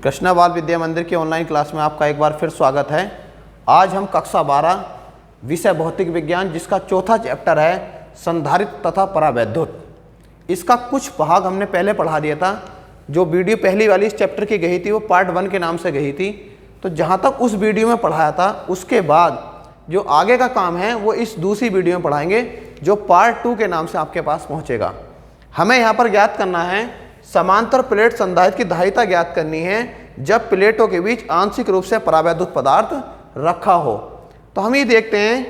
कृष्णा बाल विद्या मंदिर की ऑनलाइन क्लास में आपका एक बार फिर स्वागत है। आज हम कक्षा 12 विषय भौतिक विज्ञान जिसका चौथा चैप्टर है संधारित्र तथा परावैद्युत, इसका कुछ भाग हमने पहले पढ़ा दिया था। जो वीडियो पहली वाली इस चैप्टर की गई थी वो पार्ट 1 के नाम से गई थी। तो जहाँ तक उस वीडियो में पढ़ाया था उसके बाद जो आगे का काम है वो इस दूसरी वीडियो में पढ़ाएंगे जो पार्ट 2 के नाम से आपके पास पहुँचेगा। हमें यहाँ पर ज्ञात करना है समांतर प्लेट संधारित्र की धारिता ज्ञात करनी है जब प्लेटों के बीच आंशिक रूप से परावैद्युत पदार्थ रखा हो। तो हम ये देखते हैं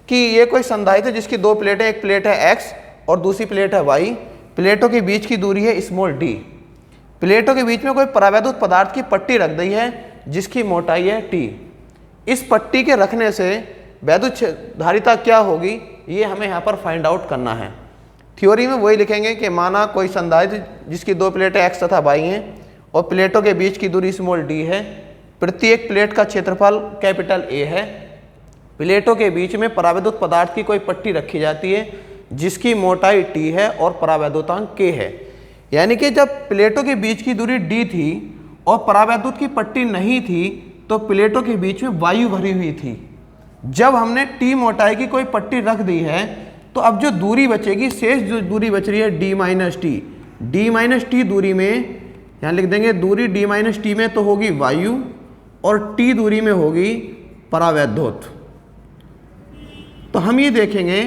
कि ये कोई संधारित्र है जिसकी दो प्लेटें, एक प्लेट है x और दूसरी प्लेट है y। प्लेटों के बीच की दूरी है स्मॉल d। प्लेटों के बीच में कोई परावैद्युत पदार्थ की पट्टी रख दी है जिसकी मोटाई है t। इस पट्टी के रखने से वैद्युत धारिता क्या होगी ये हमें यहाँ पर फाइंड आउट करना है। थ्योरी में वही लिखेंगे कि माना कोई संधारित्र जिसकी दो प्लेटें x तथा y हैं और प्लेटों के बीच की दूरी स्मॉल d है। प्रत्येक प्लेट का क्षेत्रफल कैपिटल A है। प्लेटों के बीच में परावैद्युत पदार्थ की कोई पट्टी रखी जाती है जिसकी मोटाई t है और परावैद्युतांक k है। यानी कि जब प्लेटों के बीच की दूरी d थी और परावैद्युत की पट्टी नहीं थी तो प्लेटों के बीच में वायु भरी हुई थी। जब हमने t मोटाई की कोई पट्टी रख दी है तो अब जो दूरी बचेगी, शेष जो दूरी बच रही है d माइनस टी दूरी में, यहाँ लिख देंगे दूरी d माइनस टी में तो होगी वायु और t दूरी में होगी परावैद्युत। तो हम ये देखेंगे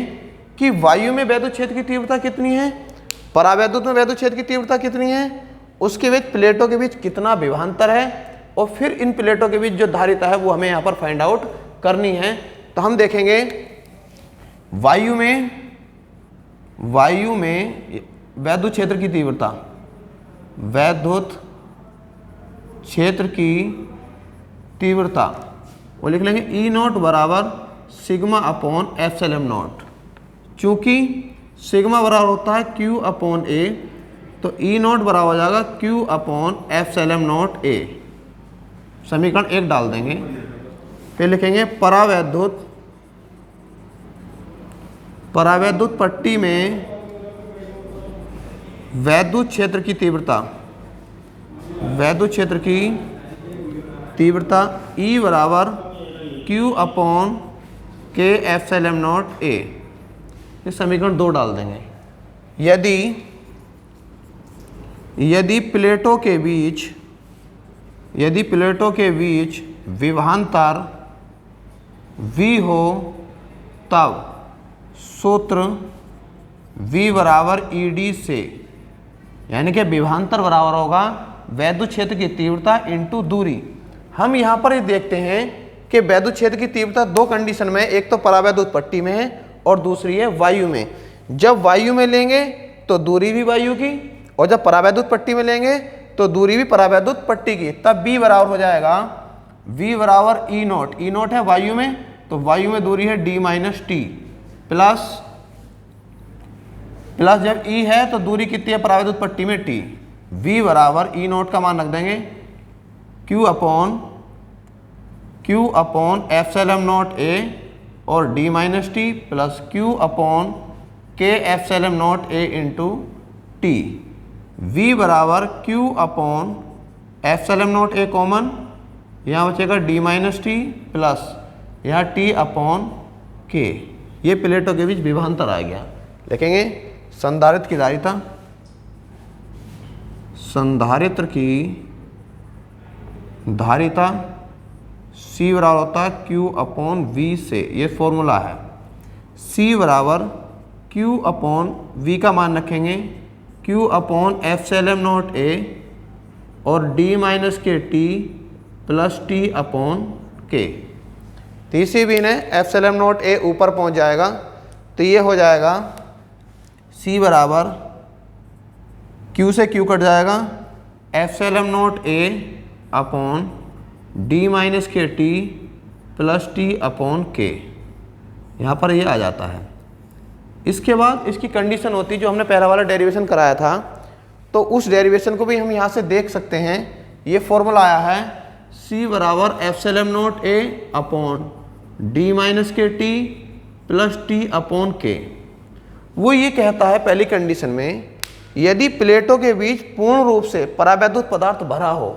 कि वायु में वैद्युत क्षेत्र की तीव्रता कितनी है, परावैद्युत में वैद्युत क्षेत्र की तीव्रता कितनी है, उसके बीच प्लेटों के बीच कितना विभवांतर है और फिर इन प्लेटों के बीच जो धारिता है वो हमें यहाँ पर फाइंड आउट करनी है। तो हम देखेंगे वायु में वैद्युत क्षेत्र की तीव्रता, वैद्युत क्षेत्र की तीव्रता वो लिख लेंगे ई नॉट बराबर सिग्मा अपॉन एप्सिलॉन नॉट। चूंकि सिग्मा बराबर होता है Q अपॉन A तो ई नॉट बराबर हो जाएगा Q upon epsilon not A। समीकरण 1 डाल देंगे, फिर लिखेंगे परावैद्युत पट्टी में वैद्युत क्षेत्र की तीव्रता E बराबर Q upon K epsilon not A। ये समीकरण 2 डाल देंगे। यदि प्लेटों के बीच विभवांतर V हो तब सूत्र V बराबर ED से, यानी कि विभवांतर बराबर होगा वैद्युत क्षेत्र की तीव्रता इंटू दूरी। हम यहाँ पर ये देखते हैं कि वैद्युत क्षेत्र की तीव्रता दो कंडीशन में, एक तो परावैद्युत पट्टी में है और दूसरी है वायु में। जब वायु में लेंगे तो दूरी भी वायु की और जब परावैद्युत पट्टी में लेंगे तो दूरी भी परावैद्युत पट्टी की। तब B बराबर हो जाएगा V बराबर ई नॉट है वायु में तो वायु में दूरी है d माइनस टी प्लस जब E है तो दूरी कितनी है परावैद्युत पट्टी में t। V बराबर ई नॉट का मान रख देंगे Q upon epsilon not A और d minus T plus Q upon K epsilon not A into T. V बराबर Q upon epsilon not A common, यहाँ बचेगा d माइनस टी प्लस यहाँ t अपॉन K। ये प्लेटों के बीच विभवांतर आ गया। लिखेंगे संधारित्र की धारिता C बराबर होता है Q अपॉन V से, ये फॉर्मूला है। C बराबर Q अपॉन V का मान रखेंगे Q upon epsilon not A और d माइनस के T plus T upon K। तीसरी भी ने एप्सिलॉन नॉट A ऊपर पहुंच जाएगा तो ये हो जाएगा C बराबर Q से Q कट जाएगा epsilon not A upon d minus के T plus T upon K। यहाँ पर ये आ जाता है। इसके बाद इसकी कंडीशन होती है जो हमने पहला वाला डेरिवेशन कराया था, तो उस डेरिवेशन को भी हम यहाँ से देख सकते हैं। ये फॉर्मूला आया है C बराबर epsilon not A upon d minus के T plus T upon K। वो ये कहता है पहली कंडीशन में यदि प्लेटों के बीच पूर्ण रूप से परावैद्युत पदार्थ भरा हो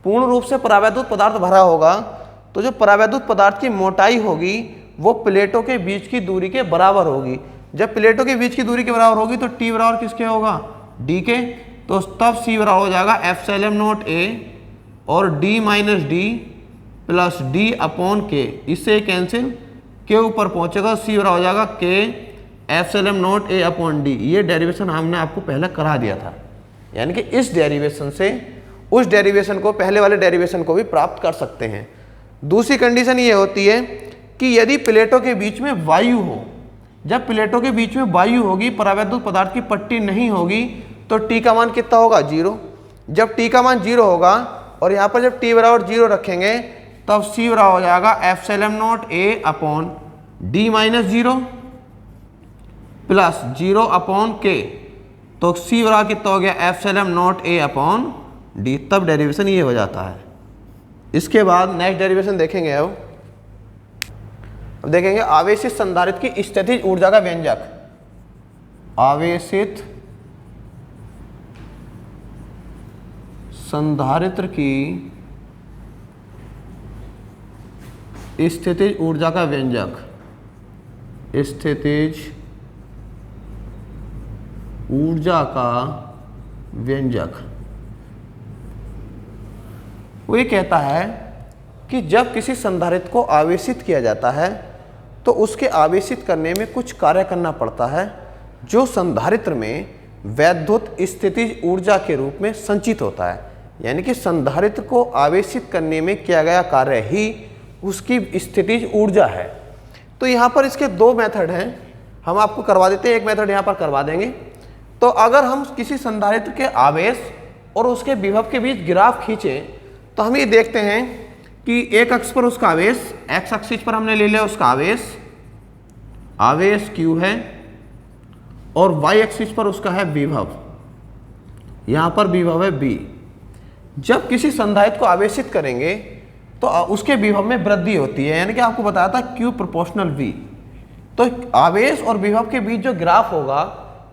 पूर्ण रूप से परावैद्युत पदार्थ भरा होगा तो जो परावैद्युत पदार्थ की मोटाई होगी वो प्लेटों के बीच की दूरी के बराबर होगी। जब प्लेटों के बीच की दूरी के बराबर होगी तो टी बराबर किसके होगा, डी के, तो तब सी बराबर हो जाएगा एप्सिलॉन नॉट ए और D minus D plus D upon के, इससे कैंसिल, के ऊपर पहुंचेगा, सी बराबर हो जाएगा के epsilon not a upon D. ये डेरिवेशन हमने आपको पहले करा दिया था, यानी कि इस डेरिवेशन से उस डेरिवेशन को, पहले वाले डेरिवेशन को भी प्राप्त कर सकते हैं। दूसरी कंडीशन ये होती है कि यदि प्लेटों के बीच में वायु हो, जब प्लेटों के बीच में वायु होगी, परावैद्युत पदार्थ की पट्टी नहीं होगी, तो टी का मान कितना होगा, 0। जब टी का मान 0 होगा और यहाँ पर जब टी बराबर 0 रखेंगे तब सी बराबर हो जाएगा epsilon not a upon D minus 0 plus 0 upon के, तो सी बराबर कितना हो गया, epsilon not a upon D. तब डेरिवेशन ये हो जाता है। इसके बाद नेक्स्ट डेरिवेशन देखेंगे। अब देखेंगे आवेशित संधारित्र की स्थितिज ऊर्जा का व्यंजक। आवेशित संधारित्र की स्थितिज ऊर्जा का व्यंजक, स्थितिज ऊर्जा का व्यंजक वो ये कहता है कि जब किसी संधारित्र को आवेशित किया जाता है तो उसके आवेशित करने में कुछ कार्य करना पड़ता है जो संधारित्र में वैद्युत स्थितिज ऊर्जा के रूप में संचित होता है। यानी कि संधारित्र को आवेशित करने में किया गया कार्य ही उसकी स्थितिज ऊर्जा है। तो यहाँ पर इसके 2 मेथड हैं, हम आपको करवा देते हैं, एक मेथड यहाँ पर करवा देंगे। तो अगर हम किसी संधारित्र के आवेश और उसके विभव के बीच ग्राफ खींचें तो हम ये देखते हैं कि एक अक्ष पर उसका आवेश, एक्स एक्सिस पर हमने ले लिया उसका आवेश Q है और वाई एक्सिस पर उसका है विभव, यहाँ पर विभव है B। जब किसी संधारित्र को आवेशित करेंगे तो उसके विभव में वृद्धि होती है, यानी कि आपको बताया था Q प्रोपोर्शनल V। तो आवेश और विभव के बीच जो ग्राफ होगा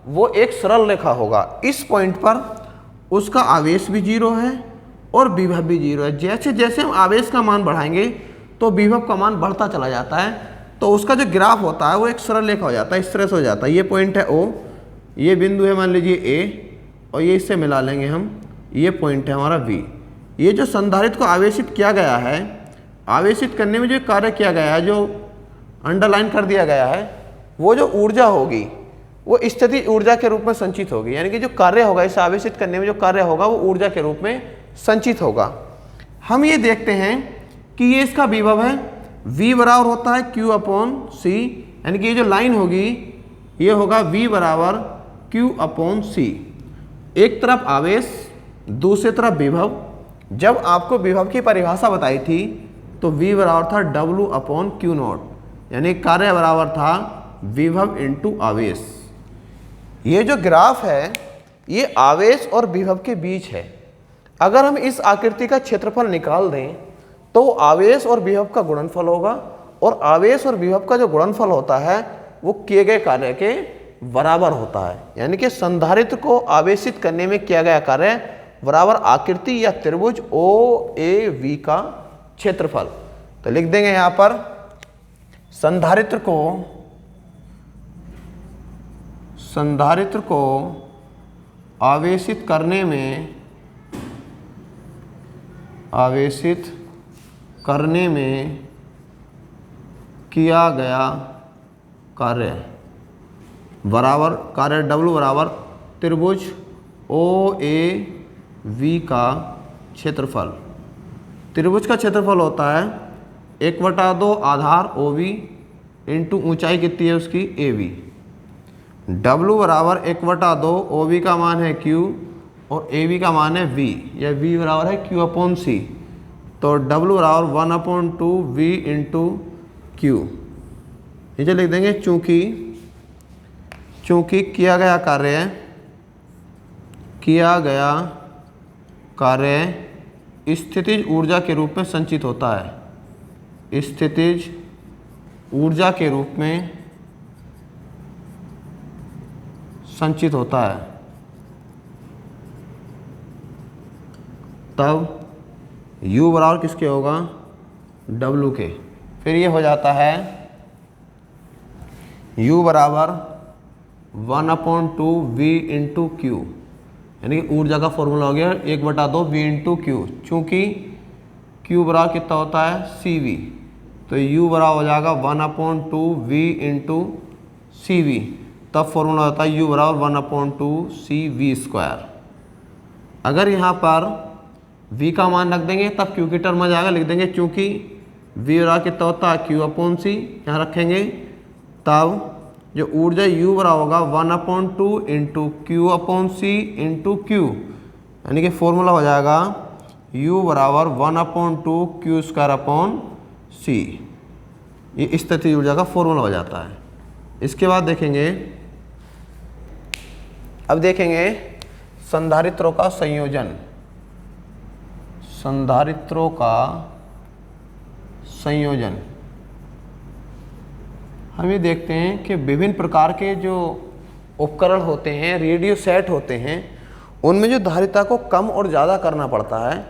वो एक सरल रेखा होगा। इस पॉइंट पर उसका आवेश भी 0 है और विभव भी 0 है। जैसे जैसे हम आवेश का मान बढ़ाएंगे तो विभव का मान बढ़ता चला जाता है, तो उसका जो ग्राफ होता है वो एक सरल रेखा हो जाता है, इस तरह से हो जाता है। ये पॉइंट है O, ये बिंदु है मान लीजिए A और ये इससे मिला लेंगे हम, ये पॉइंट है हमारा V। ये जो संधारित्र को आवेशित किया गया है, आवेशित करने में जो कार्य किया गया है, जो अंडरलाइन कर दिया गया है, वो जो ऊर्जा होगी वो स्थितिज ऊर्जा के रूप में संचित होगी। यानी कि जो कार्य होगा इसे आवेशित करने में, जो कार्य होगा वो ऊर्जा के रूप में संचित होगा। हम ये देखते हैं कि ये इसका विभव है, V बराबर होता है Q अपॉन C, यानी कि ये जो लाइन होगी ये होगा V बराबर Q अपॉन C। एक तरफ आवेश, दूसरी तरफ विभव। जब आपको विभव की परिभाषा बताई थी तो V बराबर था W अपॉन Q नॉट, यानी कार्य बराबर था विभव इंटू आवेश। ये जो ग्राफ है ये आवेश और विभव के बीच है। अगर हम इस आकृति का क्षेत्रफल निकाल दें तो आवेश और विभव का गुणनफल होगा, और आवेश और विभव का जो गुणनफल होता है वो किए गए कार्य के बराबर होता है। यानी कि संधारित्र को आवेशित करने में किया गया कार्य बराबर आकृति या त्रिभुज OAV का क्षेत्रफल। तो लिख देंगे यहाँ पर संधारित्र को आवेशित करने में किया गया कार्य बराबर, कार्य W बराबर त्रिभुज OAV का क्षेत्रफल। त्रिभुज का क्षेत्रफल होता है 1/2 आधार OV इंटू ऊंचाई कितनी है उसकी AV। W बराबर 1/2 OV का मान है Q और AV का मान है V, या V बराबर है Q अपॉन C। तो W बराबर 1/2 V इंटू Q। नीचे लिख देंगे चूंकि किया गया कार्य स्थितिज ऊर्जा के रूप में संचित होता है, स्थितिज ऊर्जा के रूप में संचित होता है, तब U बराबर किसके होगा, W के। फिर ये हो जाता है U बराबर 1/2 V इंटू क्यू, यानी कि ऊर्जा का फॉर्मूला हो गया 1/2 V इंटू क्यू। चूँकि Q बराबर कितना होता है CV, तो U बराबर हो जाएगा 1/2 V इंटू CV। तब फॉर्मूला होता है U बराबर 1/2 CV²। अगर यहाँ पर V का मान रख देंगे तब Q की टर्म आ जाएगा, लिख देंगे चूँकि V बराबर कितना होता है Q/C, यहाँ रखेंगे। तब जो ऊर्जा U बराबर होगा 1/2 इंटू Q/C इंटू Q, यानी कि फॉर्मूला हो जाएगा U बराबर 1/2 Q²/C। ये स्थितिज ऊर्जा का फॉर्मूला हो जाता है। इसके बाद देखेंगे, अब देखेंगे संधारित्रों का संयोजन। संधारित्रों का संयोजन हम ये देखते हैं कि विभिन्न प्रकार के जो उपकरण होते हैं, रेडियो सेट होते हैं, उनमें जो धारिता को कम और ज़्यादा करना पड़ता है,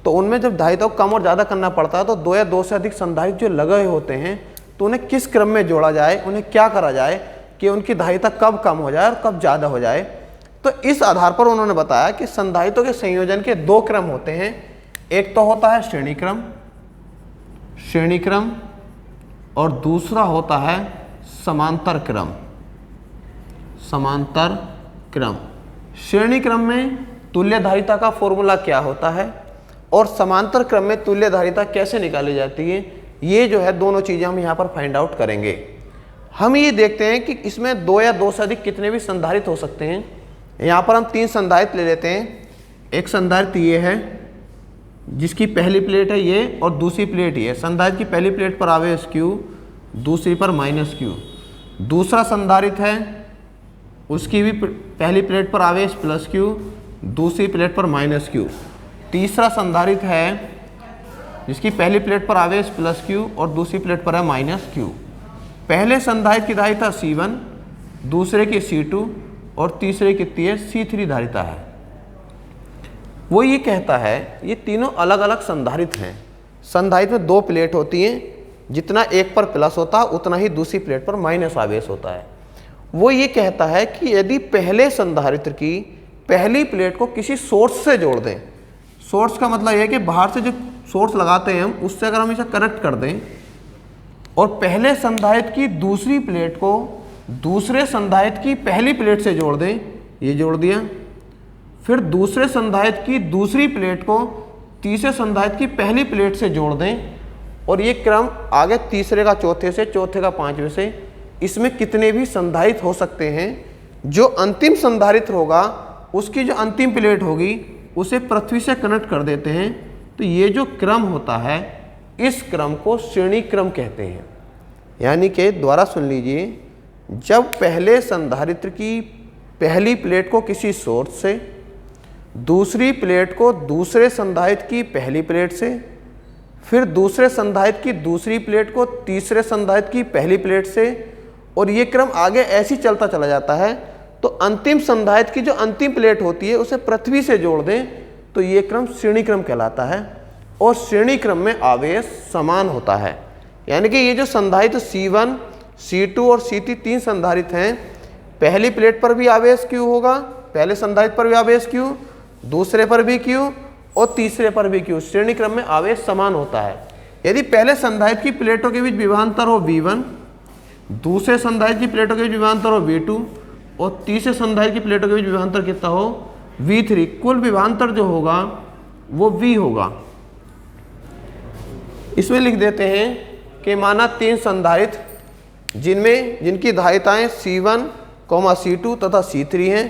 तो उनमें जब धारिता को कम और ज़्यादा करना पड़ता है तो दो या दो से अधिक संधारित्र जो लगे होते हैं, तो उन्हें किस क्रम में जोड़ा जाए, उन्हें क्या करा जाए कि उनकी धारिता कब कम हो जाए और कब ज़्यादा हो जाए। तो इस आधार पर उन्होंने बताया कि संधारित्रों के संयोजन के दो क्रम होते हैं। एक तो होता है श्रेणी क्रम, और दूसरा होता है समांतर क्रम। श्रेणी क्रम में तुल्य धारिता का फॉर्मूला क्या होता है और समांतर क्रम में तुल्य धारिता कैसे निकाली जाती है, ये जो है दोनों चीज़ें हम यहाँ पर फाइंड आउट करेंगे। हम ये देखते हैं कि इसमें दो या दो से अधिक कितने भी संधारित्र हो सकते हैं। यहाँ पर हम 3 संधारित्र ले लेते हैं। एक संधारित्र ये है जिसकी पहली प्लेट है ये और दूसरी प्लेट ये। संधारित्र की पहली प्लेट पर आवेश Q, दूसरी पर -Q। दूसरा संधारित्र है उसकी भी पहली प्लेट पर आवेश +Q, दूसरी प्लेट पर -Q। तीसरा संधारित्र है जिसकी पहली प्लेट पर आवेश +Q और दूसरी प्लेट पर है -Q। पहले संधारित्र की धारिता C1, दूसरे की C2 और तीसरे कितनी है C3 धारिता है। वो ये कहता है ये तीनों अलग अलग संधारित्र हैं। संधारित्र में 2 प्लेट होती हैं, जितना एक पर प्लस होता है उतना ही दूसरी प्लेट पर माइनस आवेश होता है। वो ये कहता है कि यदि पहले संधारित्र की पहली प्लेट को किसी सोर्स से जोड़ दें, सोर्स का मतलब यह है कि बाहर से जो सोर्स लगाते हैं हम, उससे अगर हम इसे कनेक्ट कर दें और पहले संधारित्र की दूसरी प्लेट को दूसरे संधारित्र की पहली प्लेट से जोड़ दें, ये जोड़ दिया। फिर दूसरे संधारित्र की दूसरी प्लेट को तीसरे संधारित्र की पहली प्लेट से जोड़ दें, और ये क्रम आगे तीसरे का चौथे से, चौथे का पांचवें से, इसमें कितने भी संधारित्र हो सकते हैं। जो अंतिम संधारित्र होगा उसकी जो अंतिम प्लेट होगी उसे पृथ्वी से कनेक्ट कर देते हैं। तो ये जो क्रम होता है इस क्रम को श्रेणी क्रम कहते हैं। यानी कि दोबारा सुन लीजिए, जब पहले संधारित्र की पहली प्लेट को किसी सोर्स से, दूसरी प्लेट को दूसरे संधारित्र की पहली प्लेट से, फिर दूसरे संधारित्र की दूसरी प्लेट को तीसरे संधारित्र की पहली प्लेट से, और ये क्रम आगे ऐसे ही चलता चला जाता है, तो अंतिम संधारित्र की जो अंतिम प्लेट होती है उसे पृथ्वी से जोड़ दें, तो ये क्रम श्रेणी क्रम कहलाता है। और श्रेणी क्रम में आवेश समान होता है। यानी कि ये जो संधारित्र C1, C2 और C3 3 संधारित्र हैं, पहली प्लेट पर भी आवेश Q होगा, पहले संधारित्र पर भी आवेश Q, दूसरे पर भी Q और तीसरे पर भी Q। श्रेणी क्रम में आवेश समान होता है। यदि पहले संधारित्र की प्लेटों के बीच विभवांतर हो V1, दूसरे संधारित्र की प्लेटों के बीच विभवांतर हो V2 और तीसरे संधारित्र की प्लेटों के बीच विभवांतर कितना हो V3, कुल विभवांतर जो होगा वो V होगा। इसमें लिख देते हैं कि माना 3 संधारित्र जिनकी धारिताएं C1, C2 तथा C3 हैं,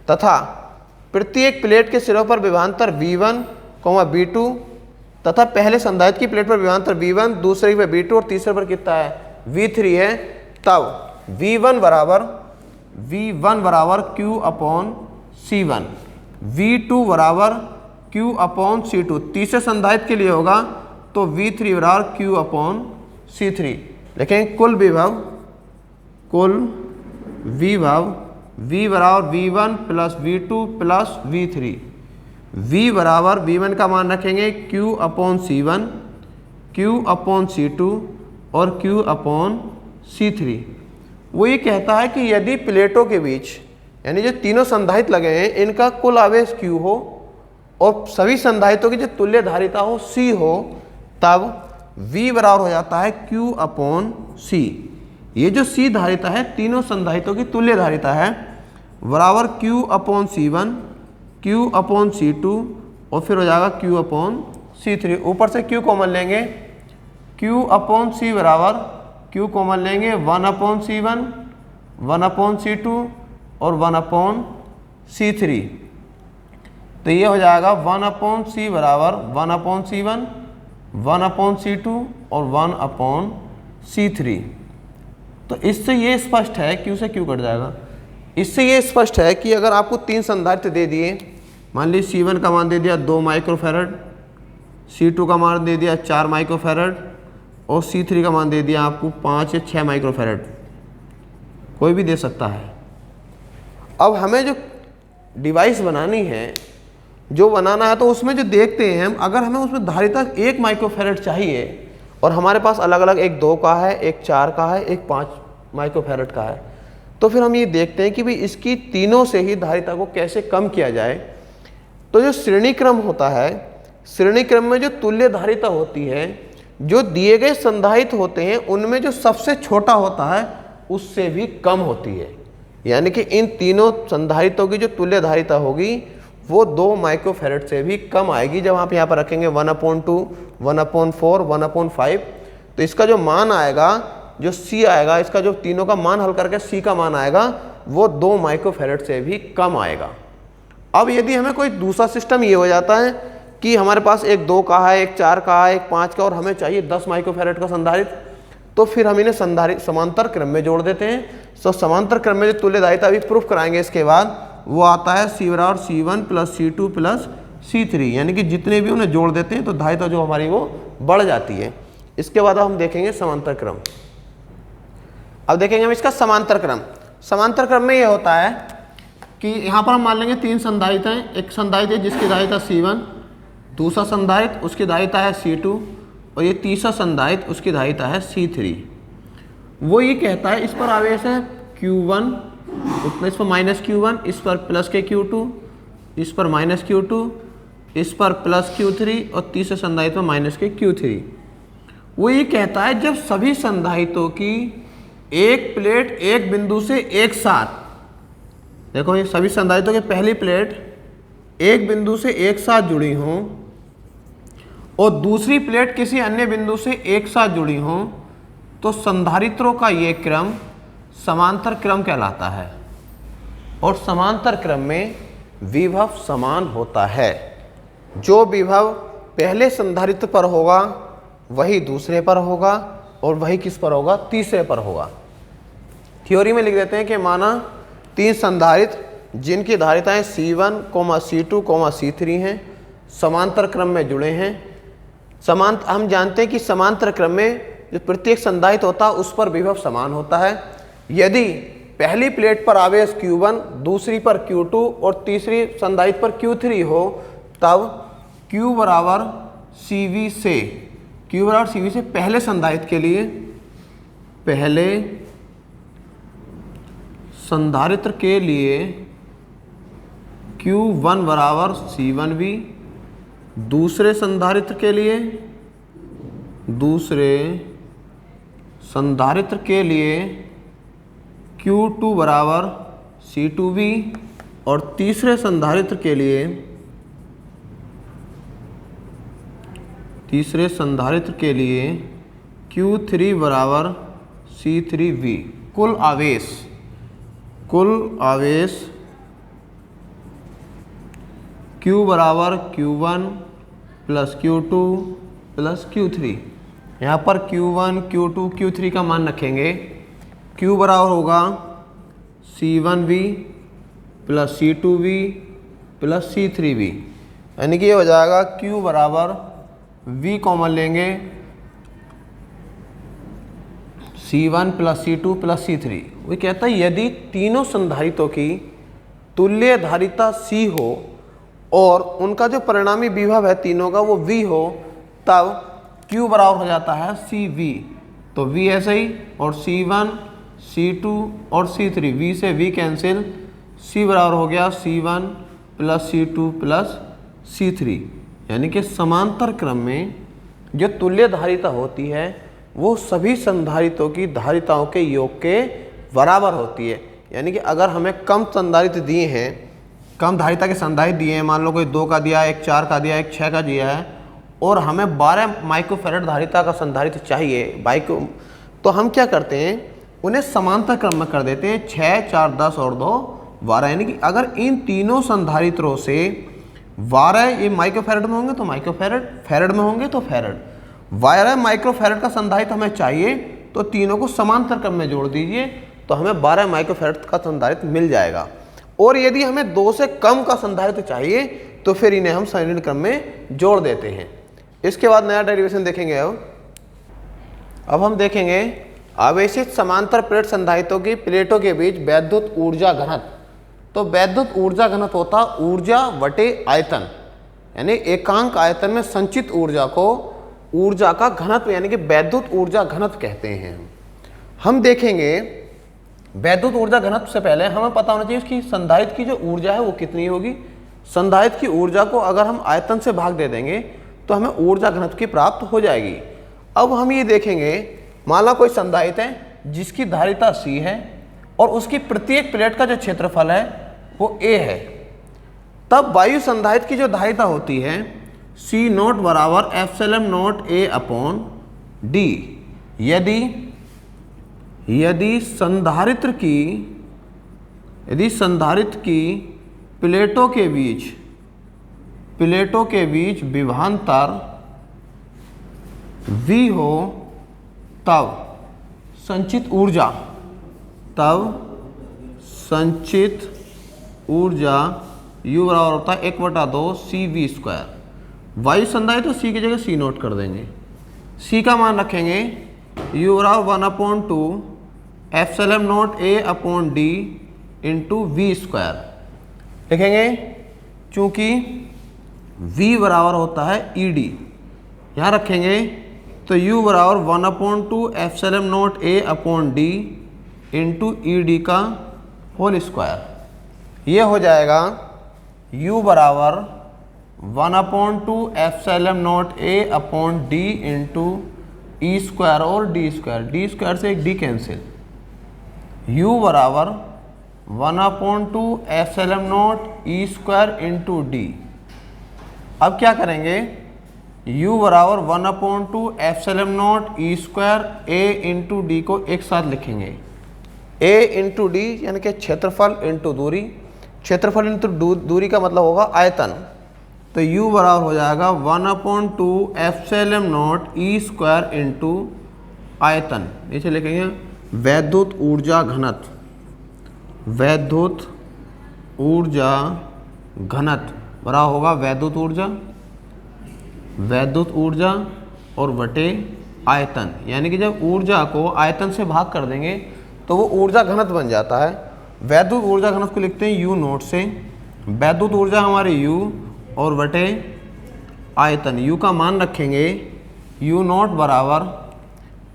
तथा प्रत्येक प्लेट के सिरों पर विभवांतर V1, V2 तथा पहले संधारित्र की प्लेट पर विभवांतर V1, दूसरे पर V2 और तीसरे पर कितना है V3 है। तब V1 बराबर Q/C1, V2 बराबर Q/C2। तीसरे संधारित्र के लिए होगा तो V3 बराबर Q/C3। लेकिन कुल विभव V बराबर V1 plus V2 plus V3। V बराबर V1 का मान रखेंगे Q upon C1, Q upon C2 और Q अपॉन C3। वो ये कहता है कि यदि प्लेटों के बीच यानी जो तीनों संधारित्र लगे हैं इनका कुल आवेश Q हो और सभी संधारित्रों की जो तुल्य धारिता हो C हो, तब V बराबर हो जाता है Q अपॉन C। ये जो C धारिता है तीनों संधारित्रों की तुल्य धारिता है, बराबर Q upon C1, Q upon C2 और फिर हो जाएगा Q अपॉन C3। ऊपर से Q कॉमन लेंगे, Q अपॉन C बराबर Q कॉमन लेंगे 1 अपॉन C1, 1 अपॉन C2 और 1 अपॉन C3। तो ये हो जाएगा 1 अपॉन C बराबर 1 अपॉन C1, 1 अपॉन C2 और 1 अपॉन C3। तो इससे ये स्पष्ट है, Q से Q कट जाएगा। इससे ये स्पष्ट है कि अगर आपको तीन संधारित्र दे दिए, मान लीजिए C1 का मान दे दिया 2 माइक्रोफैरड, C2 का मान दे दिया 4 माइक्रोफैरड और C3 का मान दे दिया आपको 5 या 6 माइक्रोफैरड, कोई भी दे सकता है। अब हमें जो डिवाइस बनानी है, जो बनाना है, तो उसमें जो देखते हैं हम, अगर हमें उसमें धारिता 1 माइक्रोफैरड चाहिए और हमारे पास अलग अलग एक 2 का है, एक 4 का है, एक 5 माइक्रोफैरड का है, तो फिर हम ये देखते हैं कि भाई इसकी तीनों से ही धारिता को कैसे कम किया जाए। तो जो श्रेणी क्रम होता है, श्रेणी क्रम में जो तुल्य धारिता होती है, जो दिए गए संधारित्र होते हैं उनमें जो सबसे छोटा होता है उससे भी कम होती है। यानी कि इन तीनों संधारित्रों की जो तुल्य धारिता होगी वो 2 माइक्रोफैरड से भी कम आएगी। जब आप यहाँ पर रखेंगे 1/2, 1/4, 1/5, तो इसका जो मान आएगा, जो C आएगा, इसका जो तीनों का मान हल करके C का मान आएगा वो 2 माइक्रोफैरड से भी कम आएगा। अब यदि हमें कोई दूसरा सिस्टम ये हो जाता है कि हमारे पास एक 2 का है, एक 4 का है, एक 5 का और हमें चाहिए 10 माइक्रोफैरड का संधारित्र, तो फिर हम इन्हें समांतर क्रम में जोड़ देते हैं। तो समांतर क्रम में जो तुल्य धारिता अभी प्रूफ कराएंगे इसके बाद, वो आता है C बराबर C1 plus C2 plus C3, यानी कि जितने भी उन्हें जोड़ देते हैं तो धारिता जो हमारी वो बढ़ जाती है। इसके बाद हम देखेंगे समांतर क्रम। अब देखेंगे हम इसका समांतर क्रम। समांतर क्रम में ये होता है कि यहाँ पर हम मान लेंगे 3 संधारित्र हैं। एक संधारित्र है जिसकी धारिता C1, दूसरा संधारित्र उसकी धारिता है C2 और ये तीसरा संधारित्र उसकी धारिता है C3। वो ये कहता है इस पर आवेश है Q1, उतना इस पर माइनस Q1, इस पर प्लस के Q2, इस पर माइनस Q2, इस पर प्लस Q3 और तीसरे संधारित्र पर माइनस के Q3। वो ये कहता है जब सभी संधारित्रों की एक प्लेट एक बिंदु से एक साथ, देखो ये सभी संधारित्रों की पहली प्लेट एक बिंदु से एक साथ जुड़ी हों और दूसरी प्लेट किसी अन्य बिंदु से एक साथ जुड़ी हों, तो संधारित्रों का ये क्रम समांतर क्रम कहलाता है। और समांतर क्रम में विभव समान होता है। जो विभव पहले संधारित्र पर होगा वही दूसरे पर होगा और वही किस पर होगा, तीसरे पर होगा। थ्योरी में लिख देते हैं कि माना 3 संधारित्र जिनकी धारिताएं C1, C2, C3 हैं, समांतर क्रम में जुड़े हैं। हम जानते हैं कि समांतर क्रम में जो प्रत्येक संधारित्र होता है उस पर विभव समान होता है। यदि पहली प्लेट पर आवेश Q1, दूसरी पर Q2 और तीसरी संधारित्र पर Q3 हो, तब Q बराबर CV से पहले संधारित्र के लिए, पहले संधारित्र के लिए Q1 बराबर C1V, दूसरे संधारित्र के लिए, दूसरे संधारित्र के लिए Q2 बराबर C2V और तीसरे संधारित्र के लिए, तीसरे संधारित्र के लिए Q3 बराबर C3V। कुल आवेश Q बराबर Q1 plus Q2 plus Q3। यहाँ पर Q1, Q2, Q3 का मान रखेंगे। Q बराबर होगा C1V plus C2V plus C3V, यानी कि ये हो जाएगा Q बराबर V कॉमन लेंगे C1 plus C2 plus C3। वो कहता है यदि तीनों संधारित्रों की तुल्य धारिता C हो और उनका जो परिणामी विभव है तीनों का वो V हो, तब Q बराबर हो जाता है CV। तो V ऐसे ही, और C1 C2 और C3, V से V कैंसिल, C बराबर हो गया C1 plus C2 plus C3। यानी कि समांतर क्रम में जो तुल्य धारिता होती है वो सभी संधारितों की धारिताओं के योग के बराबर होती है। यानी कि अगर हमें कम संधारित्र दिए हैं, कम धारिता के संधारित्र दिए हैं, मान लो कोई 2 का दिया, एक 4 का दिया, एक 6 का दिया है, और हमें 12 माइक्रोफैरड धारिता का संधारित्र चाहिए बाइक, तो हम क्या करते हैं, उन्हें समांतर क्रम में कर देते हैं, 6 4 10 और 2 12। यानी कि अगर इन तीनों संधारित्रों से 12 ये माइक्रोफैरड में होंगे तो माइक्रोफैरड, फैरड में होंगे तो फैरड, 12 माइक्रोफैरड का संधारित्र हमें चाहिए तो तीनों को समांतर क्रम में जोड़ दीजिए तो हमें 12 माइक्रोफैरड का संधारित्र मिल जाएगा। और यदि हमें 2 से कम का संधारित्र चाहिए तो फिर इन्हें हम श्रेणी क्रम में जोड़ देते हैं। इसके बाद नया डेरिवेशन देखेंगे। अब हम देखेंगे आवेशित समांतर प्लेट संधारित्रों की प्लेटों के बीच वैद्युत ऊर्जा घनत्व। तो वैद्युत ऊर्जा घनत्व होता ऊर्जा बटे आयतन, यानी एकांक आयतन में संचित ऊर्जा को ऊर्जा का घनत्व यानी कि वैद्युत ऊर्जा घनत्व कहते हैं। हम देखेंगे वैद्युत ऊर्जा घनत्व से पहले हमें पता होना चाहिए उसकी संधारित्र की जो ऊर्जा है वो कितनी होगी। संधारित्र की ऊर्जा को अगर हम आयतन से भाग दे देंगे तो हमें ऊर्जा घनत्व की प्राप्त हो जाएगी। अब हम ये देखेंगे, मान लो कोई संधारित्र है जिसकी धारिता C है और उसकी प्रत्येक प्लेट का जो क्षेत्रफल है वो A है, तब वायु संधारित्र की जो धारिता होती है C0 बराबर ε0 A अपॉन D। यदि संधारित्र की प्लेटों के बीच विभवांतर V हो तब संचित ऊर्जा U बराबर होता है 1/2 CV²। वायु संधारित्र तो C की जगह C0 कर देंगे, C का मान रखेंगे U बराबर 1/2 ε0 A upon D into V²। लिखेंगे चूंकि V बराबर होता है ED, यहाँ रखेंगे तो U बराबर 1/2 ε0 A upon D into ED का होल स्क्वायर। ये हो जाएगा U बराबर 1/2 ε0 A upon D into E² और D² से एक D कैंसिल, U बराबर 1/2 ε0 E² इंटू D। अब क्या करेंगे, U बराबर 1/2 ε0 E² A इंटू D को एक साथ लिखेंगे। A इंटू D यानी कि क्षेत्रफल इंटू दूरी, क्षेत्रफल इंटू दूरी का मतलब होगा आयतन, तो U बराबर हो जाएगा 1/2 ε0 E² इंटू आयतन। नीचे लिखेंगे वैद्युत ऊर्जा घनत्व बराबर होगा वैद्युत ऊर्जा और बटे आयतन। यानी कि जब ऊर्जा को आयतन से भाग कर देंगे तो वो ऊर्जा घनत्व बन जाता है। वैद्युत ऊर्जा घनत्व को लिखते हैं U0 से, वैद्युत ऊर्जा हमारी U और बटे आयतन, U का मान रखेंगे U0 बराबर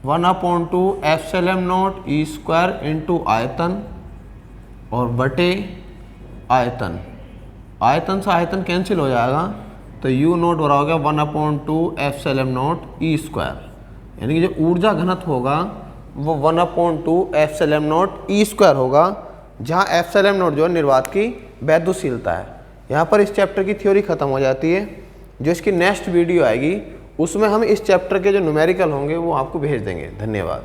1/2 ε0 E² इंटू आयतन और बटे आयतन, आयतन से आयतन कैंसिल हो जाएगा तो U0 बराबर हो गया 1/2 ε0 E²। यानी कि जो ऊर्जा घनत्व होगा वो 1/2 ε0 E² होगा, जहाँ ε0 जो निर्वात की वैद्युतशीलता है। यहाँ पर इस चैप्टर की थ्योरी खत्म हो जाती है। जो इसकी नेक्स्ट वीडियो आएगी उसमें हम इस चैप्टर के जो न्यूमेरिकल होंगे वो आपको भेज देंगे। धन्यवाद।